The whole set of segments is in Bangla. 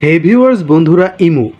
হে ভিউয়ার্স বন্ধুরা,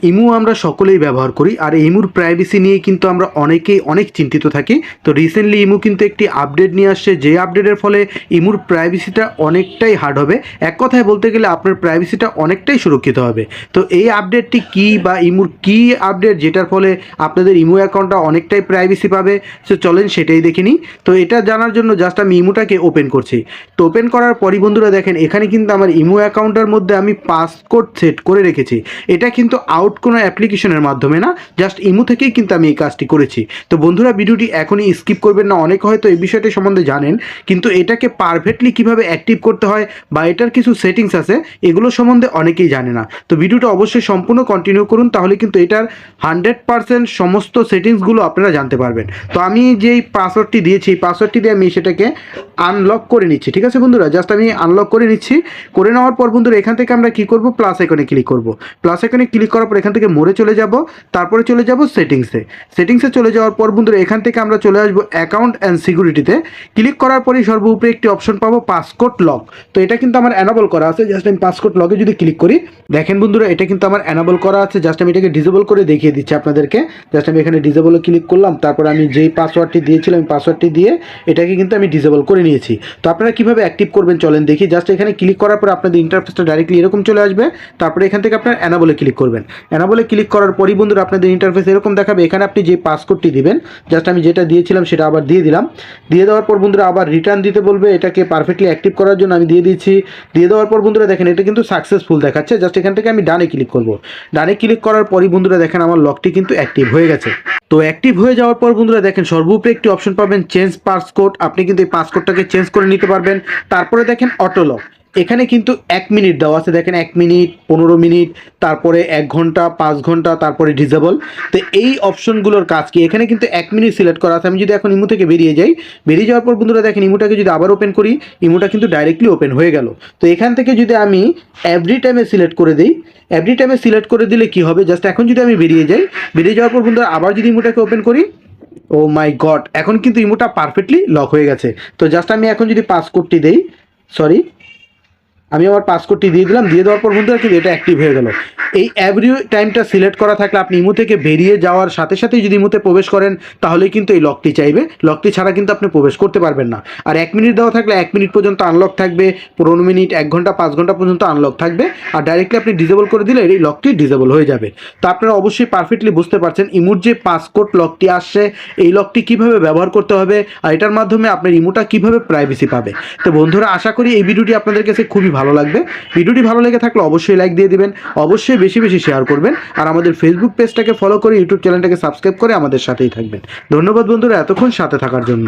ইমু আমরা সকলেই ব্যবহার করি। আর ইমুর প্রাইভেসি নিয়ে কিন্তু আমরা অনেকেই অনেক চিন্তিত থাকি। তো রিসেন্টলি ইমু কিন্তু একটি আপডেট নিয়ে আসছে, যে আপডেটের ফলে ইমুর প্রাইভেসিটা অনেকটাই হার্ড হবে। এক কথায় বলতে গেলে আপনার প্রাইভেসিটা অনেকটাই সুরক্ষিত হবে। তো এই আপডেটটি কি বা ইমুর কি আপডেট যেটার ফলে আপনাদের ইমু অ্যাকাউন্টটা অনেকটাই প্রাইভেসি পাবে, সো চলেন সেটাই দেখে নিই। তো এটা জানার জন্য জাস্ট আমি ইমুটাকে ওপেন করছি। তো ওপেন করার পরই বন্ধুরা দেখেন, এখানে কিন্তু আমার ইমু অ্যাকাউন্টের মধ্যে আমি পাসকোড সেট করে রেখেছি। এটা কিন্তু আউট কোনো অ্যাপ্লিকেশনের মাধ্যমে না, জাস্ট ইমু থেকেই কিন্তু আমি এই কাজটি করেছি। তো বন্ধুরা ভিডিওটি এখনই স্কিপ করবেন না। অনেকে হয়তো এই বিষয়টি সম্বন্ধে জানেন, কিন্তু এটাকে পারফেক্টলি কিভাবে অ্যাক্টিভ করতে হয় বা এটার কিছু সেটিংস আছে, এগুলো সম্বন্ধে অনেকেই জানে না। তো ভিডিওটা অবশ্যই সম্পূর্ণ কন্টিনিউ করুন, তাহলে কিন্তু এটার 100% সমস্ত সেটিংসগুলো আপনারা জানতে পারবেন। তো আমি যেই পাসওয়ার্ডটি দিয়েছি, এই পাসওয়ার্ডটি দিয়ে আমি সেটাকে আনলক করে নিচ্ছি। ঠিক আছে বন্ধুরা, জাস্ট আমি আনলক করে নিচ্ছি। করে নেওয়ার পর বন্ধুরা এখান থেকে আমরা কি করব, প্লাস আইকনে ক্লিক করব। প্লাস আইকনে ক্লিক করার পর এখান থেকে মোড়ে চলে যাব, তারপরে চলে যাব সেটিংসে চলে যাওয়ার পর বন্ধুরা এখান থেকে আমরা চলে আসবো অ্যাকাউন্ট অ্যান্ড সিকিউরিটিতে। ক্লিক করার পরেই সর্বোপরি একটি অপশন পাবো পাসকোড লক। তো এটা কিন্তু আমার অ্যানাবল করা আছে। জাস্ট আমি পাসকোড লকে যদি ক্লিক করি, দেখেন বন্ধুরা এটা কিন্তু আমার অ্যানাবল করা আছে। জাস্ট আমি এটাকে ডিসেবল করে দেখিয়ে দিচ্ছি আপনাদেরকে। জাস্ট আমি এখানে ডিসেবলে ক্লিক করলাম, তারপর আমি যেই পাসওয়ার্ডটি দিয়েছিলাম পাসওয়ার্ডটি দিয়ে এটাকে কিন্তু আমি ডিসেবল করে নিয়েছি। তো আপনারা কীভাবে অ্যাক্টিভ করবেন চলেন দেখি। জাস্ট এখানে ক্লিক করার পর আপনাদের ইন্টারফেসটা ডাইরেক্টলি এরকম চলে আসবে। তারপরে এখান থেকে আপনার অ্যানাবলে ক্লিক করবেন। অ্যানাবলে ক্লিক করার পরই বন্ধুরা আপনাদের ইন্টারফেস এরকম দেখাবে। এখানে আপনি যে পাসকোডটি দিবেন, জাস্ট আমি যেটা দিয়েছিলাম সেটা আবার দিয়ে দিলাম। দিয়ে দেওয়ার পর বন্ধুরা আবার রিটার্ন দিতে বলবে, এটাকে পারফেক্টলি অ্যাক্টিভ করার জন্য আমি দিয়ে দিয়েছি। দিয়ে দেওয়ার পর বন্ধুরা দেখেন এটা কিন্তু সাকসেসফুল দেখাচ্ছে। জাস্ট এখান থেকে আমি ডানে ক্লিক করব। ডানে ক্লিক করার পরই বন্ধুরা দেখেন আমার লকটি কিন্তু অ্যাক্টিভ হয়ে গেছে। তো অ্যাক্টিভ হয়ে যাওয়ার পর বন্ধুরা দেখেন সর্বোপরি একটি অপশন পাবেন চেঞ্জ পাসকোড। আপনি কিন্তু এই পাসকোডটাকে চেঞ্জ করে নিতে পারবেন। তারপরে দেখেন অটো লক, এখানে কিন্তু 1 মিনিট দেওয়া আছে। দেখেন 1 মিনিট, 15 মিনিট, তারপরে 1 ঘন্টা, 5 ঘন্টা, তারপরে ডিসেবল। তো এই অপশনগুলোর কাজ কি, এখানে কিন্তু 1 মিনিট সিলেক্ট করা আছে। আমি যদি এখন ইমু থেকে বেরিয়ে যাই, বেরিয়ে যাওয়ার পর বন্ধুরা দেখেন ইমুটাকে যদি আবার ওপেন করি, ইমুটা কিন্তু ডাইরেক্টলি ওপেন হয়ে গেল। তো এখান থেকে যদি আমি এভরি টাইমে সিলেক্ট করে দিই, এভরি টাইমে সিলেক্ট করে দিলে কি হবে, জাস্ট এখন যদি আমি বেরিয়ে যাই, বেরিয়ে যাওয়ার পর বন্ধুরা আবার যদি ইমুটাকে ওপেন করি, ও মাই গড, এখন কিন্তু ইমুটা পারফেক্টলি লক হয়ে গেছে। তো জাস্ট আমি এখন যদি পাসকোডটি দেই, সরি আমি আমার পাসকোডটি দিয়ে দিলাম। দিয়ে দেওয়ার পর বন্ধুরা কিন্তু এটা অ্যাক্টিভ হয়ে গেল। এই এভরি টাইমটা সিলেক্ট করা থাকলে আপনি ইমু থেকে বেরিয়ে যাওয়ার সাথে সাথেই যদি ইমুতে প্রবেশ করেন, তাহলেই কিন্তু এই লকটি চাইবে। লকটি ছাড়া কিন্তু আপনি প্রবেশ করতে পারবেন না। আর 1 মিনিট দেওয়া থাকলে 1 মিনিট পর্যন্ত আনলক থাকবে, 15 মিনিট, 1 ঘন্টা, 5 ঘন্টা পর্যন্ত আনলক থাকবে। আর ডাইরেক্টলি আপনি ডিসেবল করে দিলে এই লকটি ডিসেবল হয়ে যাবে। তো আপনারা অবশ্যই পারফেক্টলি বুঝতে পারছেন ইমুর যে পাসকোড লকটি আসছে, এই লকটি কীভাবে ব্যবহার করতে হবে আর এটার মাধ্যমে আপনার ইমুটা কীভাবে প্রাইভেসি পাবে। তো বন্ধুরা আশা করি এই ভিডিওটি আপনাদের কাছে খুবই ভালো লাগবে। ভিডিওটি ভালো লেগে থাকলে অবশ্যই লাইক দিয়ে দিবেন, অবশ্যই বেশি বেশি শেয়ার করবেন। আর আমাদের ফেসবুক পেজটাকে ফলো করে ইউটিউব চ্যানেলটাকে সাবস্ক্রাইব করে আমাদের সাথেই থাকবেন। ধন্যবাদ বন্ধুরা এতক্ষণ সাথে থাকার জন্য।